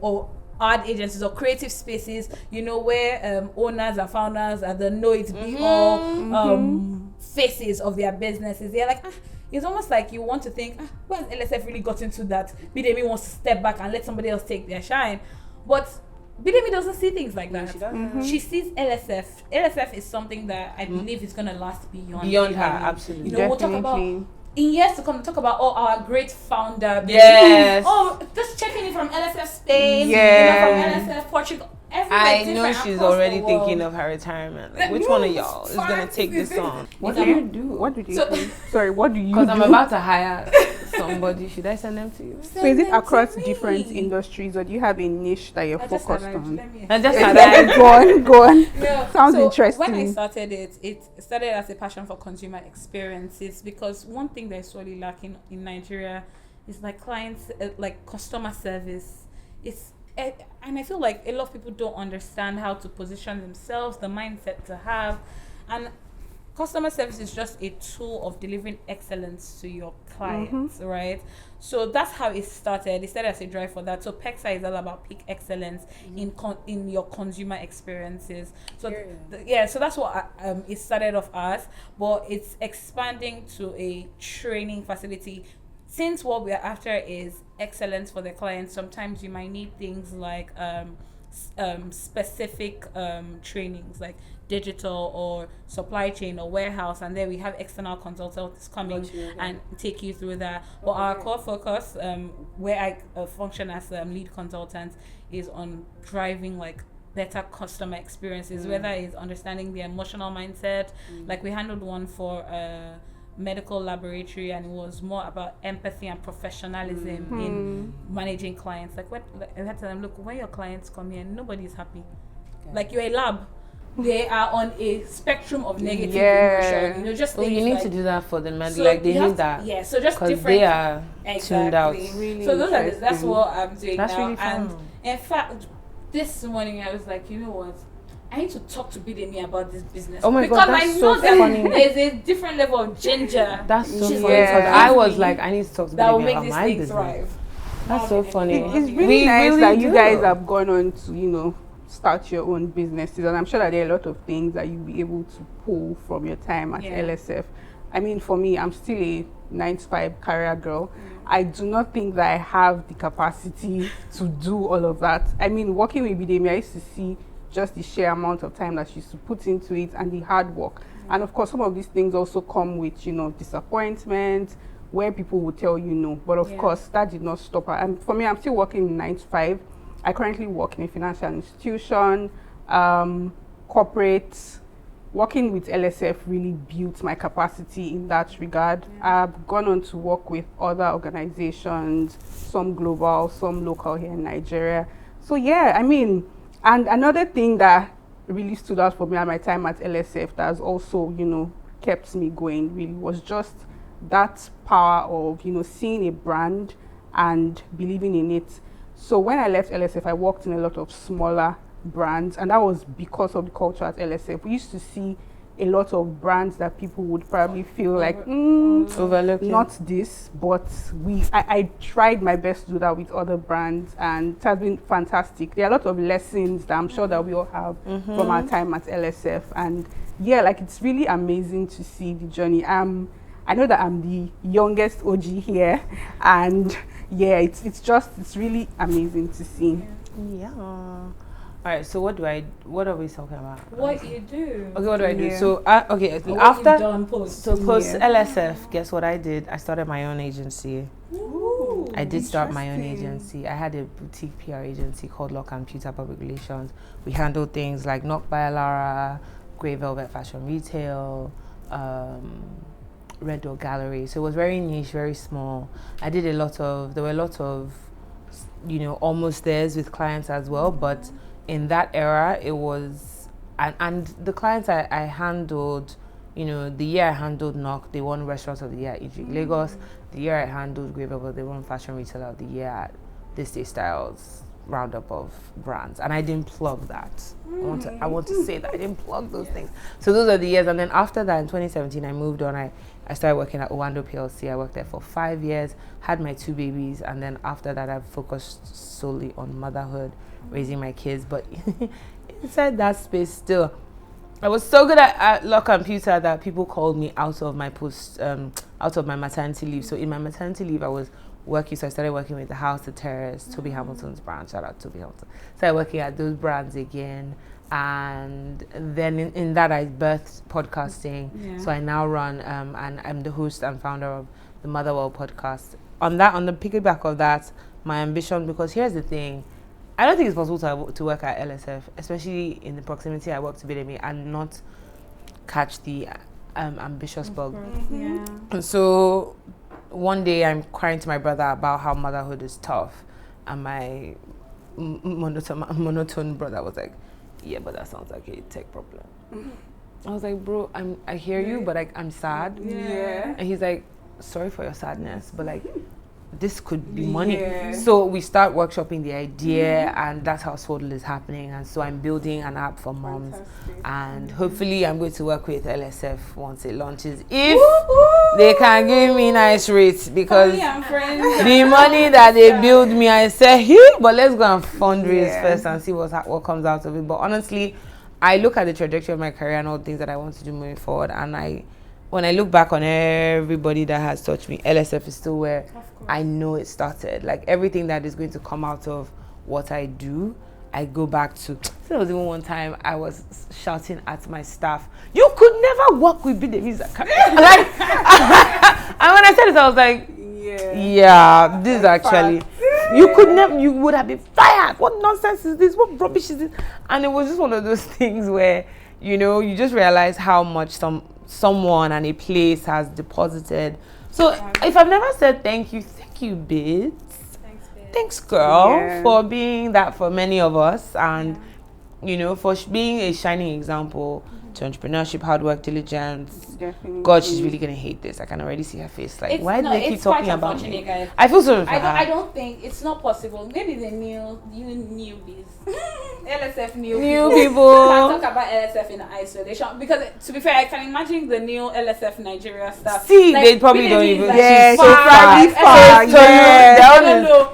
or ad agencies or creative spaces, you know, where owners and founders are the know-it-be-all faces of their businesses. They're like, it's almost like you want to think, when LSF really got into that, Bidemi wants to step back and let somebody else take their shine. But Bidemi doesn't see things like that. She sees LSF. LSF is something that I believe is going to last beyond her. Absolutely. You know, we'll talk about, in years to come, talk about our great founder. Yes. Just checking in from LSF Spain. Yeah. From LSF Portugal. I know she's already thinking of her retirement. Like, which one of y'all is going to take this on? What do you do? What do you do? Sorry, what do you do? Because I'm about to hire somebody. Should I send them to you? So is it across different industries, or do you have a niche that you're focused on? Go on. No, Sounds interesting. When I started it started as a passion for consumer experiences, because one thing that is sorely lacking in Nigeria is like clients, like customer service. And I feel like a lot of people don't understand how to position themselves, the mindset to have, and customer service is just a tool of delivering excellence to your clients, right? So that's how it started. It started as a drive for that. So PEXA is all about peak excellence in your consumer experiences. So so that's what it started off as, but it's expanding to a training facility. Since what we're after is excellence for the client, sometimes you might need things like specific trainings like digital or supply chain or warehouse, and then we have external consultants coming and take you through that. But our core focus, where I function as lead consultant, is on driving like better customer experiences, whether it's understanding the emotional mindset. Like we handled one for medical laboratory, and it was more about empathy and professionalism in managing clients. Like what I had to tell them, look, when your clients come here, nobody's happy. Like you're a lab. They are on a spectrum of negative emotion. You know, just you need to do that for them, and like they need that. Yeah, so just because different. They are tuned out. Really so that's what I'm doing that's now. Really fun. And in fact, this morning I was like, you know what? I need to talk to Bidemi about this business. Oh my because God, that's I know so that funny. there's a different level of ginger. That's so funny Yeah. because I was like, I need to talk to that will Bidemi make about this my thing business. thrive. That's so funny. It's really We nice really that you do. guys have gone on to, you know, start your own businesses, and I'm sure that there are a lot of things that you'll be able to pull from your time at LSF. I mean, for me, I'm still a 9-to-5 career girl. I do not think that I have the capacity to do all of that. I mean, working with Bidemi, I used to see just the sheer amount of time that she used to put into it and the hard work. And of course, some of these things also come with, you know, disappointment, where people will tell you no. But of course, that did not stop her. And for me, I'm still working 9-to-5. I currently work in a financial institution, corporate. Working with LSF really built my capacity in that regard. I've gone on to work with other organizations, some global, some local here in Nigeria. So yeah, I mean, and another thing that really stood out for me at my time at LSF that has also, you know, kept me going really was just that power of, you know, seeing a brand and believing in it. So when I left LSF, I worked in a lot of smaller brands, and that was because of the culture at LSF. We used to see a lot of brands that people would probably feel like overlooking. Not this, but I tried my best to do that with other brands, and it has been fantastic. There are a lot of lessons that I'm sure that we all have from our time at LSF, and yeah, like it's really amazing to see the journey. I know that I'm the youngest OG here, and yeah, it's really amazing to see. Yeah. All right, so what are we talking about? What you do? Okay, what do I do? Yeah. So okay, What after you've done post. LSF, guess what I did? I started my own agency. Ooh, I did start my own interesting. agency. I had a boutique PR agency called Law Computer Public Relations. We handled things like Knock by Alara, Grey Velvet Fashion Retail, Red Door Gallery. So it was very niche, very small. There were a lot of, you know, almost theirs with clients as well. But in that era, it was, and the clients I handled, you know, the year I handled Knock, they won Restaurant of the Year at Egypt, Lagos. The year I handled Grey Velvet, they won Fashion Retailer of the Year at This Day Styles roundup of brands, and I didn't plug that. I want to say that I didn't plug those things. So those are the years, and then after that, in 2017, I moved on. I started working at Owando PLC. I worked there for 5 years, had my 2 babies, and then after that, I've focused solely on motherhood, raising my kids. But inside that space, still, I was so good at Law Computer that people called me out of my maternity leave. So in my maternity leave, I was working, so I started working with the House, the Terrace, Toby Hamilton's brand. Shout out Toby Hamilton. Started working at those brands again, and then in that I birthed podcasting. Yeah. So I now run and I'm the host and founder of the Motherwell podcast. On the piggyback of that, my ambition, because here's the thing, I don't think it's possible to work at LSF, especially in the proximity I work to Bidemi, and not catch the ambitious bug. Yeah. And so one day I'm crying to my brother about how motherhood is tough, and my monotone brother was like, yeah, but that sounds like a tech problem. I was like, bro, I hear you, but like I'm sad. Yeah. And he's like, sorry for your sadness, but like this could be money. Yeah. So we start workshopping the idea, and that's how Swaddle is happening. And so I'm building an app for moms, and hopefully I'm going to work with LSF once it launches, if they can give me nice rates, because the money that they build me, I say, hey, but let's go and fundraise first and see what comes out of it. But honestly, I look at the trajectory of my career and all the things that I want to do moving forward, and when I look back on everybody that has touched me, LSF is still where I know it started. Like everything that is going to come out of what I do, I go back to. There was even one time I was shouting at my staff, "You could never work with Bidemi's account." Like, and when I said it, I was like, "Yeah, this is actually." You could never. You would have been fired. What nonsense is this? What rubbish is this? And it was just one of those things where, you know, you just realize how much someone and a place has deposited. So if I've never said thank you, Bits. Thanks, girl, for being that for many of us, and you know, for being a shining example to entrepreneurship, hard work, diligence. Definitely. God, she's really gonna hate this. I can already see her face. Like, why do they keep talking about me? Guys. I feel so bad. I don't think it's not possible. Maybe the newbies, LSF new people can talk about LSF in isolation, because to be fair, I can imagine the new LSF Nigeria stuff. See, like, they probably don't even. Like, Yeah, so far.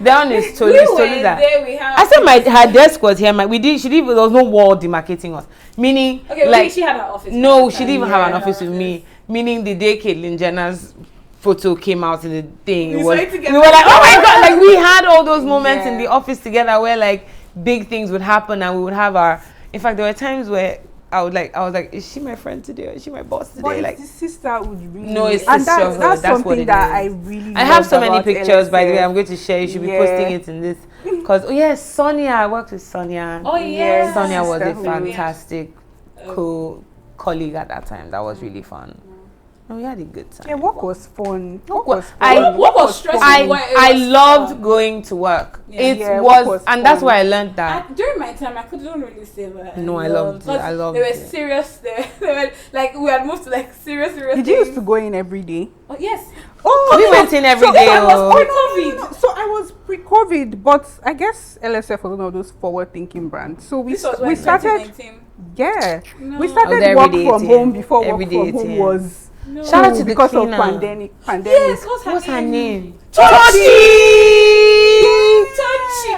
Down is totally that. I said her desk was here. She didn't. There was no wall demarcating us. Meaning, like, she had an office. No, she didn't even have an office with me. Meaning, the day Caitlyn Jenner's photo came out in the thing, we were like, oh my god! Like, we had all those moments in the office together where like big things would happen, and we would have our. In fact, there were times where I was like, is she my friend today or is she my boss today? But like, the sister would really. No, it's and sisterhood. that's That's something what it that is. I really. I have so many pictures, LSF. by the way. I'm going to share. You should be posting it in this. Because Sonia, I worked with Sonia. Oh yeah, Sonia was a definitely. fantastic, cool colleague at that time. That was really fun. And we had a good time. Yeah, work was fun. Work was stressful. I loved going to work. Yeah. Work was and that's fun. why I learned that. During my time, I couldn't really say that. No, I loved it. I loved They were it. serious. They were like, we had moved to like serious. Did you used to go in every day? Oh yes. Oh, We went in every day. I was oh. pre-COVID. So I was pre-COVID, but I guess LSF was one of those forward-thinking brands. So we This was we started. 2019. Yeah, No. we started every work day from 8 home before work Every from day home 8 was. No. Shout out to the because of cleaner. pandemic. Yes, What's her name?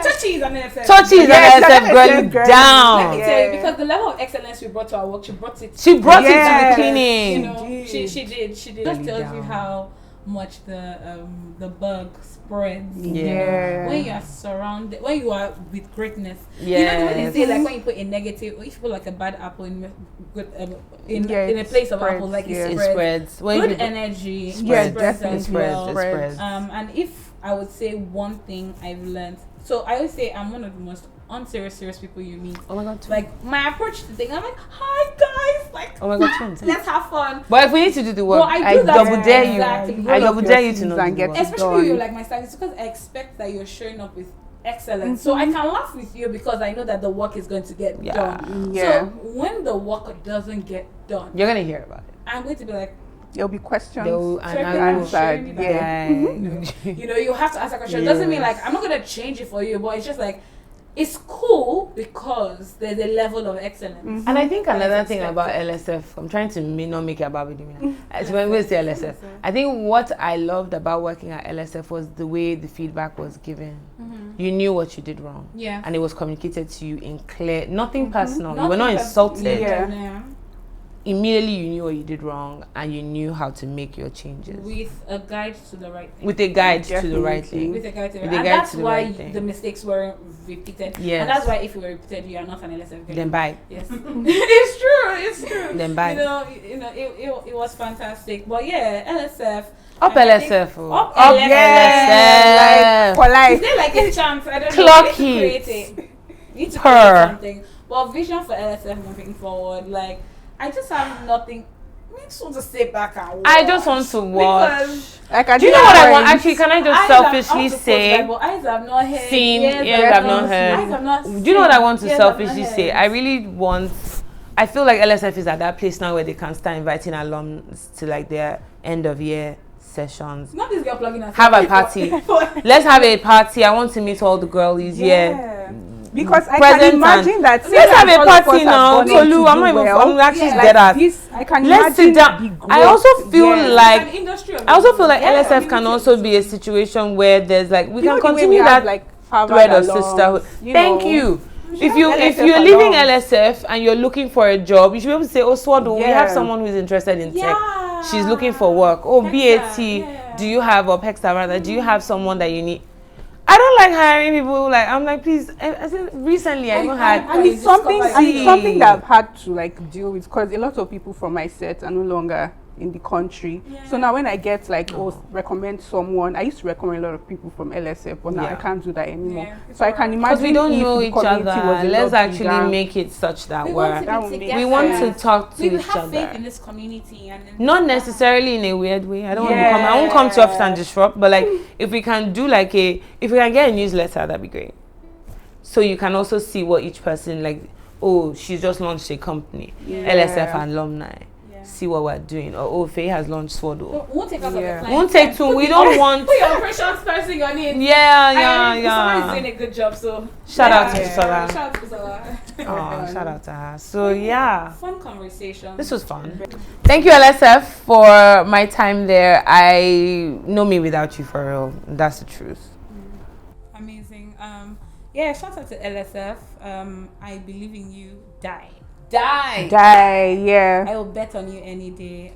Tochi is an LSF. Tochi is Yes, an LSF LSF girl girl. down. Let me tell you, because the level of excellence we brought to our work, she brought it. She brought it to Yes. the cleaning. You know, she did. Just tells you how much the bug spreads. Yeah. When you are surrounded, when you are with greatness. Yes. You know when they say, like, when you put a negative, or if you put like a bad apple in a place of spreads, apples, like yeah. it It spreads. spreads. When Good people- energy. Yeah, spreads definitely. as It well. spreads. And if I would say one thing I've learned, so I always say I'm one of the most unserious people you meet. Oh my god. Like, my approach to things, I'm like, hi guys, like, Oh my god. Twins. let's have fun. But if we need to do the work, Well, I I do that double dare you. exactly. I Roll double up dare your you to sleeves know and the get work. it Especially done. you like my stylist, because I expect that you're showing up with excellence. So I can laugh with you because I know that the work is going to get done. Yeah. So when the work doesn't get done, You're gonna hear about it. I'm going to be like, There'll be questions. And Check I it will. out. Answered. Yeah. you know, you have to ask a question. It doesn't mean like I'm not going to change it for you, but it's just like, it's cool because there's a level of excellence. And I think That is another thing expected. about LSF, I'm trying to not make it about Bidemi. When we say LSF, I think what I loved about working at LSF was the way the feedback was given. You knew what you did wrong. Yeah. And it was communicated to you in clear, nothing personal. You were not insulted. Yeah. Immediately you knew what you did wrong and you knew how to make your changes. With a guide to the right thing. With a guide to the right Definitely. thing. With a guide to the With a and guide that's to the why right thing. the mistakes weren't repeated. Yes. And that's why if you were repeated, you are not an LSF girl. Then bye. Yes. It's true. Then bye. It was fantastic. But yeah, LSF. Up and I think- LSF. oh. Up Up LSF. LSF. For Is life. there like a chance? I don't Clock know. We need to it. create it. We need to Her. create something. But vision for LSF moving forward, like, I just have nothing. I just want to sit back and watch. I just want to watch. Because Like, I Do you know what I want? friends. Actually, can I just eyes selfishly have, say? eyes have not heard, Seen, ears ears have not heard. eyes have not Do you know what I want to seen, ears have not selfishly heard. say? I really want. I feel like LSF is at that place now where they can start inviting alums to like their end of year sessions. Not this girl plugging us. Have a party. Let's have a party. I want to meet all the girlies. Yeah. Because I Present can imagine that. Let's have a all of us party have now. gone in Tolu, to I'm do not even. well. I'm actually Yeah. dead at. This, I can Let's sit imagine down. the I growth. also feel Yes. like. An industry of I also feel like yeah, LSF can also be a situation where there's like we You know can the way continue we have, that like, Harvard thread of alums, sisterhood. you Thank know. you. If LSF you're leaving alums. LSF and you're looking for a job, you should be able to say, "Oh, Swado, we have Yeah. someone who's interested in tech. Yeah. She's looking for work. Oh, Hexa, BAT, yeah. do you have or Hexa rather? Do you have someone that you need?" I don't like hiring people. Like I'm like, please. I think recently I even had. And it's something that I've had to like deal with, because a lot of people from my set are no longer in the country. So now when I get like recommend someone, I used to recommend a lot of people from LSF, but now I can't do that anymore. So I can imagine, because we don't if know the each community other, was a let's lot actually bigger. make it such that we we're we want to talk to we each have faith other. in this community, and Not necessarily in a weird way. I don't want to come. I won't come to office and disrupt. But like, if we can do like if we can get a newsletter, that'd be great. So you can also see what each person like. Oh, she's just launched a company, LSF Alumni. See what we're doing. Or oh, Faye has launched Swodo. Won't take us off the client. Won't take two. We don't want. Put your operations person on it. Someone is doing a good job. So shout out to Sola. Sola. Shout out to Sola. Oh, shout out to her. So yeah, fun conversation. this was fun. Thank you, LSF, for my time there. I know me without you, for real. That's the truth. Amazing. Yeah, shout out to LSF. I believe in you. Die. Yeah. I will bet on you any day.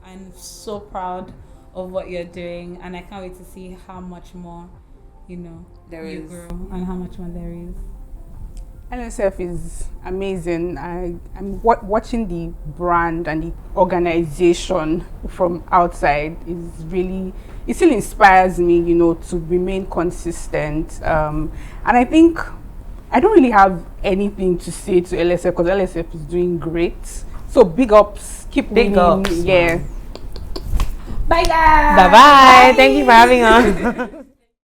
I'm so proud of what you're doing, and I can't wait to see how much more, There you is. grow, and how much more there is. LSF is amazing. I'm watching the brand and the organization from outside it still inspires me, to remain consistent. And I think I don't really have anything to say to LSF, because LSF is doing great. So big ups, keep winning. Ups, Bye guys. Bye. Thank you for having us.